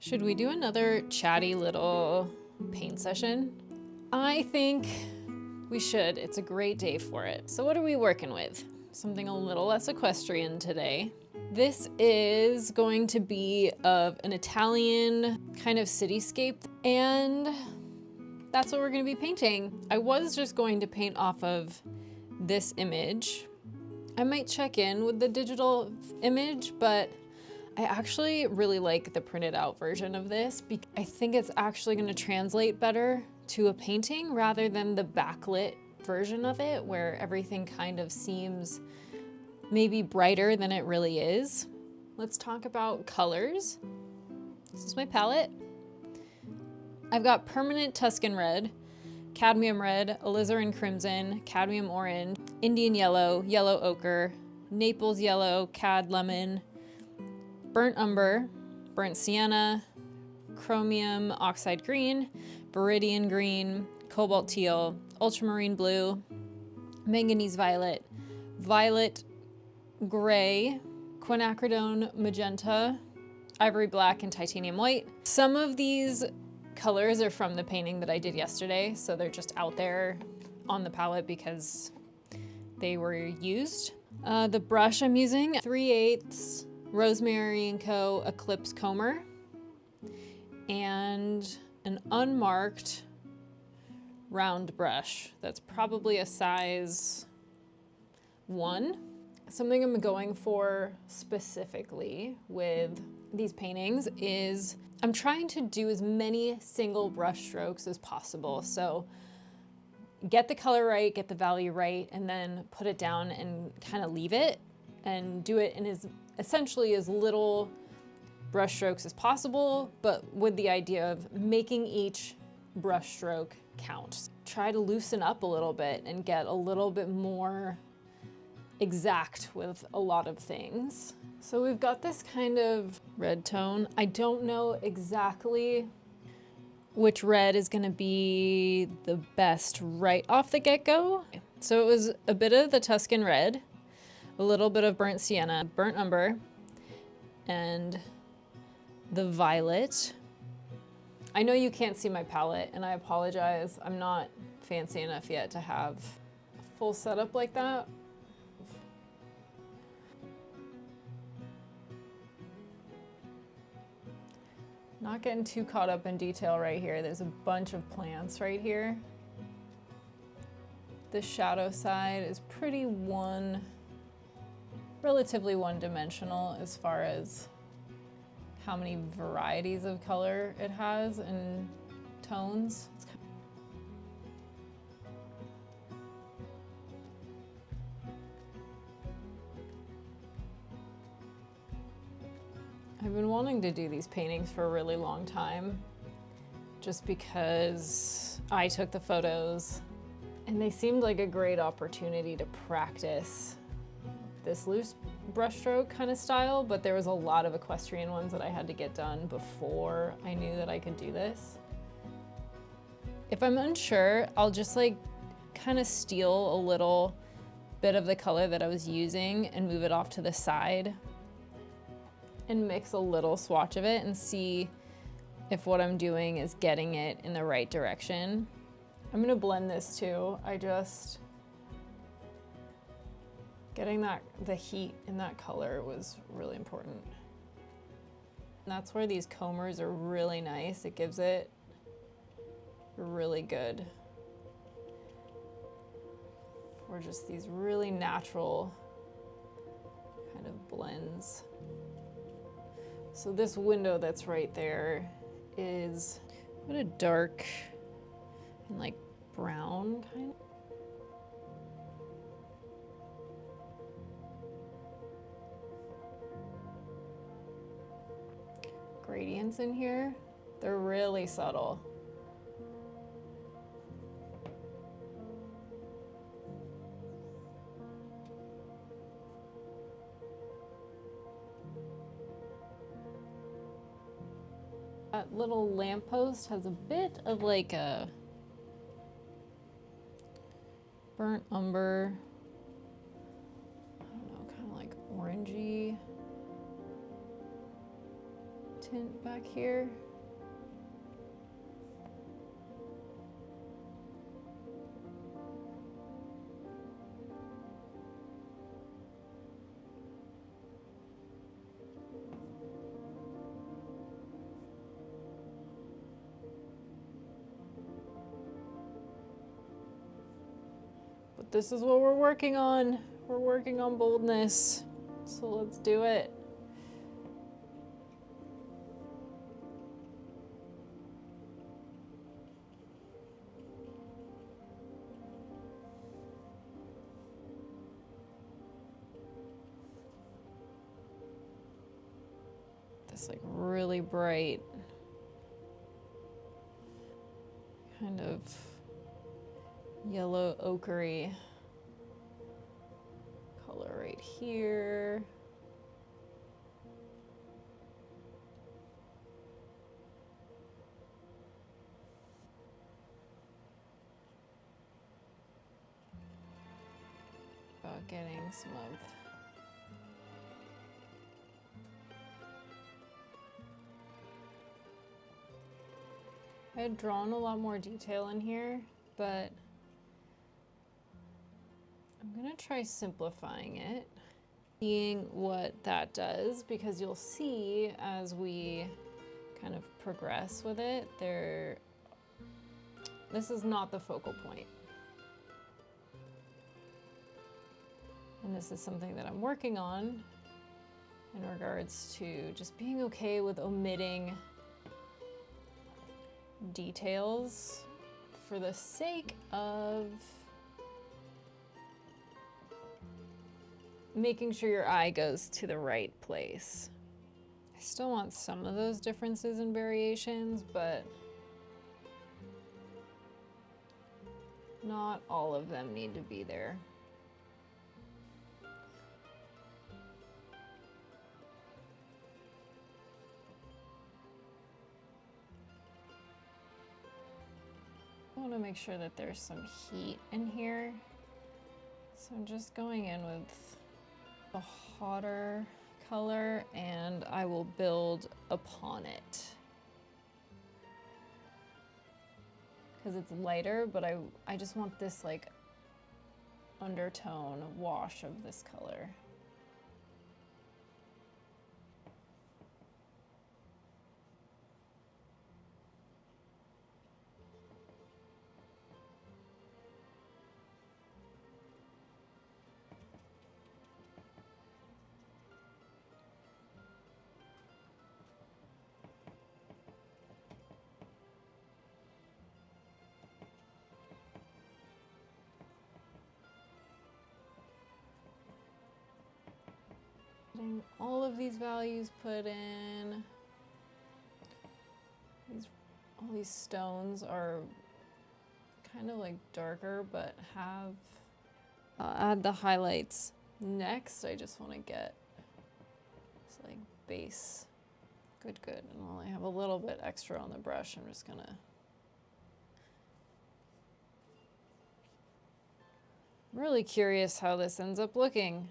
Should we do another chatty little paint session? I think we should. It's a great day for it. So what are we working with? Something a little less equestrian today. This is going to be of an Italian kind of cityscape, and that's what we're going to be painting. I was just going to paint off of this image. I might check in with the digital image, but I actually really like the printed out version of this. I think it's actually going to translate better to a painting rather than the backlit version of it, where everything kind of seems maybe brighter than it really is. Let's talk about colors. This is my palette. I've got permanent Tuscan red, cadmium red, alizarin crimson, cadmium orange, Indian yellow, yellow ochre, Naples yellow, cad lemon, burnt umber, burnt sienna, chromium oxide green, viridian green, cobalt teal, ultramarine blue, manganese violet, violet gray, quinacridone magenta, ivory black, and titanium white. Some of these colors are from the painting that I did yesterday, so they're just out there on the palette because they were used. The brush I'm using, 3/8 Rosemary Co Eclipse Comber, and an unmarked round brush that's probably a size 1. Something I'm going for specifically with these paintings is I'm trying to do as many single brush strokes as possible. So get the color right, get the value right, and then put it down and kind of leave it and do it in essentially as little brush strokes as possible, but with the idea of making each brush stroke count. Try to loosen up a little bit and get a little bit more exact with a lot of things. So we've got this kind of red tone. I don't know exactly which red is gonna be the best right off the get-go. So it was a bit of the Tuscan red, a little bit of burnt sienna, burnt umber, and the violet. I know you can't see my palette, and I apologize. I'm not fancy enough yet to have a full setup like that. Not getting too caught up in detail right here. There's a bunch of plants right here. The shadow side is pretty relatively one-dimensional as far as how many varieties of color it has and tones. I've been wanting to do these paintings for a really long time, just because I took the photos and they seemed like a great opportunity to practice this loose brushstroke kind of style, but there was a lot of equestrian ones that I had to get done before I knew that I could do this. If I'm unsure, I'll just like kind of steal a little bit of the color that I was using and move it off to the side and mix a little swatch of it and see if what I'm doing is getting it in the right direction. I'm gonna blend this too. Getting the heat in that color was really important. And that's where these combers are really nice. It gives it really good, or just these really natural kind of blends. So this window that's right there is what a dark and like brown kind of. Gradients in here, they're really subtle. That little lamppost has a bit of like a burnt umber, I don't know, kind of like orangey tint back here. But this is what we're working on. We're working on boldness. So let's do it. This like really bright kind of yellow ochre color right here. About getting some of I had drawn a lot more detail in here, but I'm gonna try simplifying it, seeing what that does, because you'll see as we kind of progress with it, this is not the focal point. And this is something that I'm working on in regards to just being okay with omitting details for the sake of making sure your eye goes to the right place. I still want some of those differences and variations, but not all of them need to be there. I want to make sure that there's some heat in here. So I'm just going in with a hotter color and I will build upon it. Because it's lighter, but I just want this like undertone wash of this color. Getting all of these values put in. All these stones are kind of like darker, but have, I'll add the highlights next. I just want to get this like base. Good. And while I have a little bit extra on the brush, I'm just gonna I'm really curious how this ends up looking.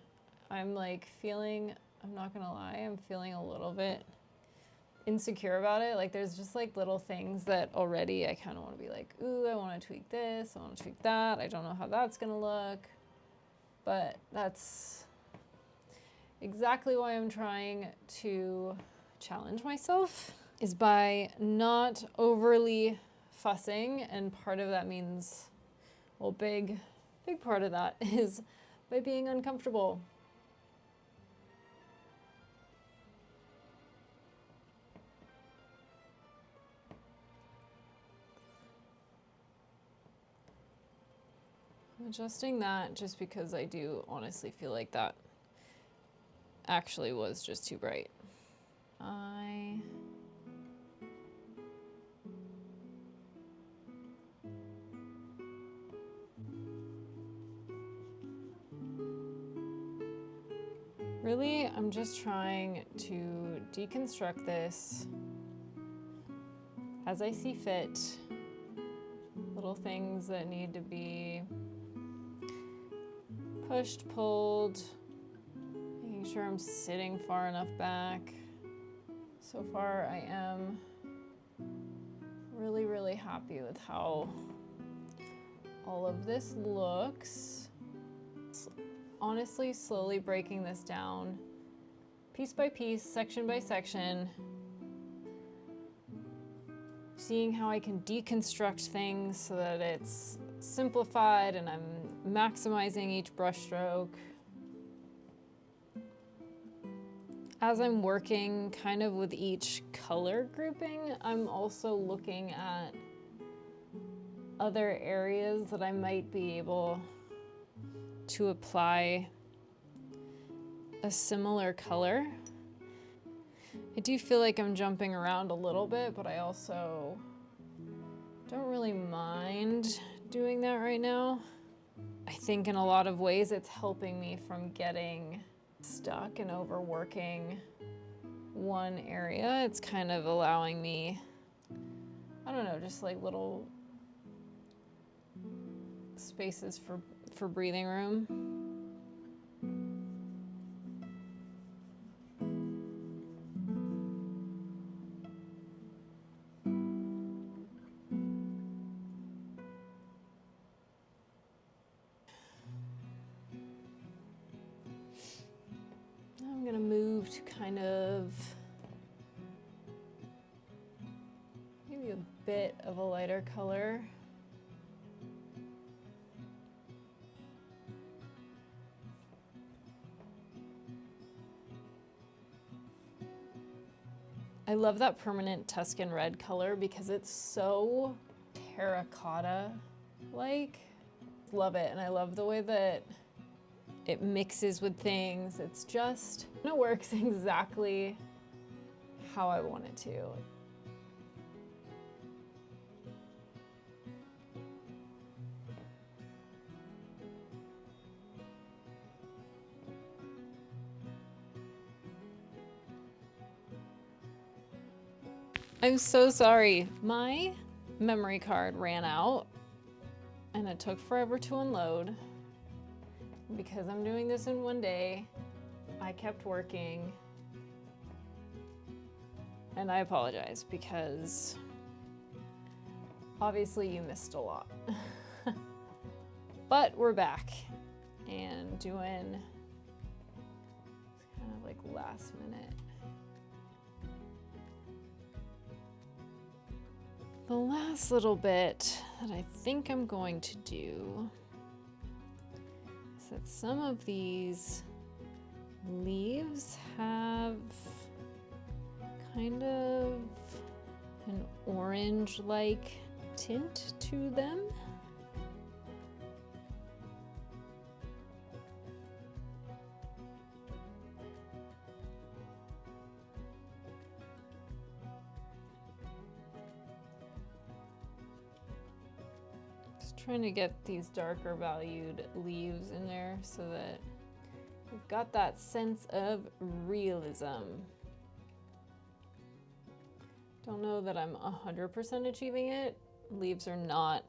I'm like feeling, I'm not gonna lie, I'm feeling a little bit insecure about it. Like there's just like little things that already I kind of want to be like, ooh, I want to tweak this, I want to tweak that. I don't know how that's gonna look, but that's exactly why I'm trying to challenge myself, is by not overly fussing. And part of that means, well, big part of that is by being uncomfortable. Adjusting that just because I do honestly feel like that actually was just too bright. Really, I'm just trying to deconstruct this as I see fit. Little things that need to be pushed, pulled, making sure I'm sitting far enough back, So far, I am really, really happy with how all of this looks. Honestly, slowly breaking this down, piece by piece, section by section, seeing how I can deconstruct things so that it's simplified and I'm maximizing each brush stroke. As I'm working kind of with each color grouping, I'm also looking at other areas that I might be able to apply a similar color. I do feel like I'm jumping around a little bit, but I also don't really mind doing that right now. I think in a lot of ways it's helping me from getting stuck and overworking one area. It's kind of allowing me, I don't know, just like little spaces for breathing room. I'm gonna move to kind of maybe a bit of a lighter color. I love that permanent Tuscan red color because it's so terracotta-like. Love it, and I love the way that it mixes with things. It works exactly how I want it to. I'm so sorry. My memory card ran out and it took forever to unload. Because I'm doing this in one day, I kept working. And I apologize because obviously you missed a lot. But we're back and doing kind of like last minute. The last little bit that I think I'm going to do is that some of these leaves have kind of an orange-like tint to them. Trying to get these darker valued leaves in there so that we've got that sense of realism. Don't know that I'm 100% achieving it. Leaves are not,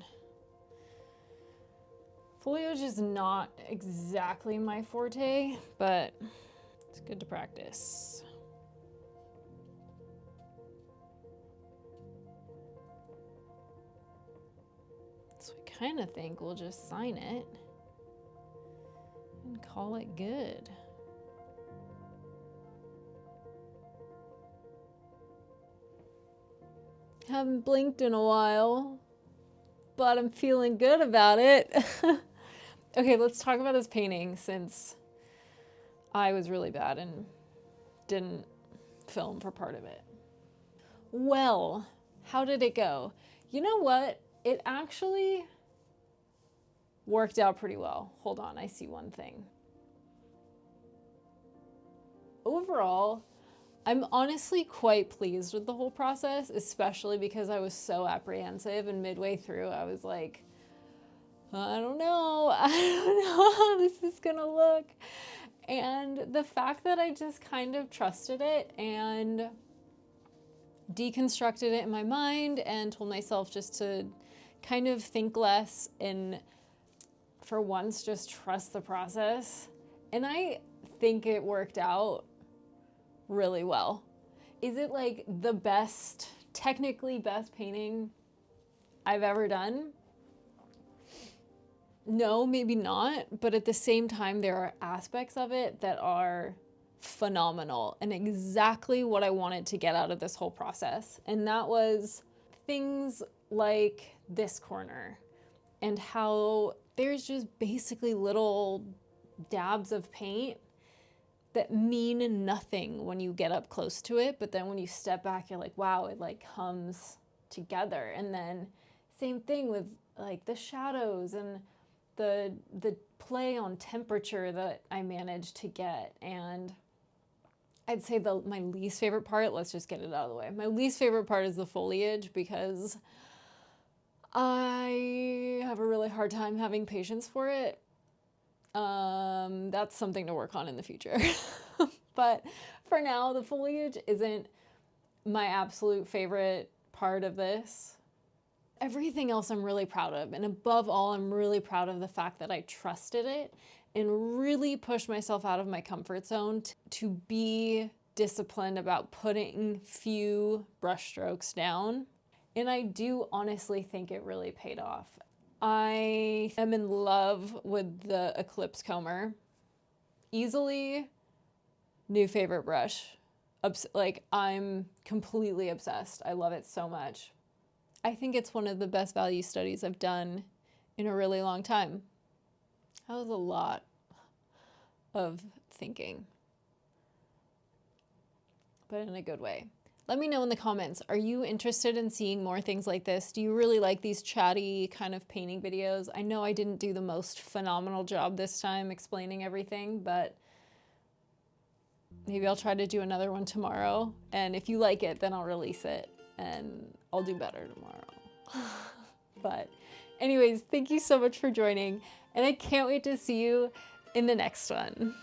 foliage is not exactly my forte, but it's good to practice. So I kind of think we'll just sign it and call it good. Haven't blinked in a while, but I'm feeling good about it. Okay, let's talk about this painting since I was really bad and didn't film for part of it. Well, how did it go? You know what? It actually worked out pretty well. Hold on, I see one thing. Overall, I'm honestly quite pleased with the whole process, especially because I was so apprehensive and midway through I was like, I don't know how this is gonna look. And the fact that I just kind of trusted it and deconstructed it in my mind and told myself just to kind of think less and for once just trust the process. And I think it worked out really well. Is it like the best, technically best painting I've ever done? No, maybe not, but at the same time, there are aspects of it that are phenomenal and exactly what I wanted to get out of this whole process. And that was things like this corner and how there's just basically little dabs of paint that mean nothing when you get up close to it, but then when you step back, you're like, wow, it like comes together. And then same thing with like the shadows and the play on temperature that I managed to get. And I'd say my least favorite part, let's just get it out of the way. My least favorite part is the foliage because I have a really hard time having patience for it. That's something to work on in the future. But for now, the foliage isn't my absolute favorite part of this. Everything else I'm really proud of. And above all, I'm really proud of the fact that I trusted it and really pushed myself out of my comfort zone to be disciplined about putting few brush strokes down. And I do honestly think it really paid off. I am in love with the Eclipse comber. Easily new favorite brush. Like, I'm completely obsessed. I love it so much. I think it's one of the best value studies I've done in a really long time. That was a lot of thinking, but in a good way. Let me know in the comments, are you interested in seeing more things like this? Do you really like these chatty kind of painting videos? I know I didn't do the most phenomenal job this time explaining everything, but maybe I'll try to do another one tomorrow. And if you like it, then I'll release it and I'll do better tomorrow. But anyways, thank you so much for joining, and I can't wait to see you in the next one.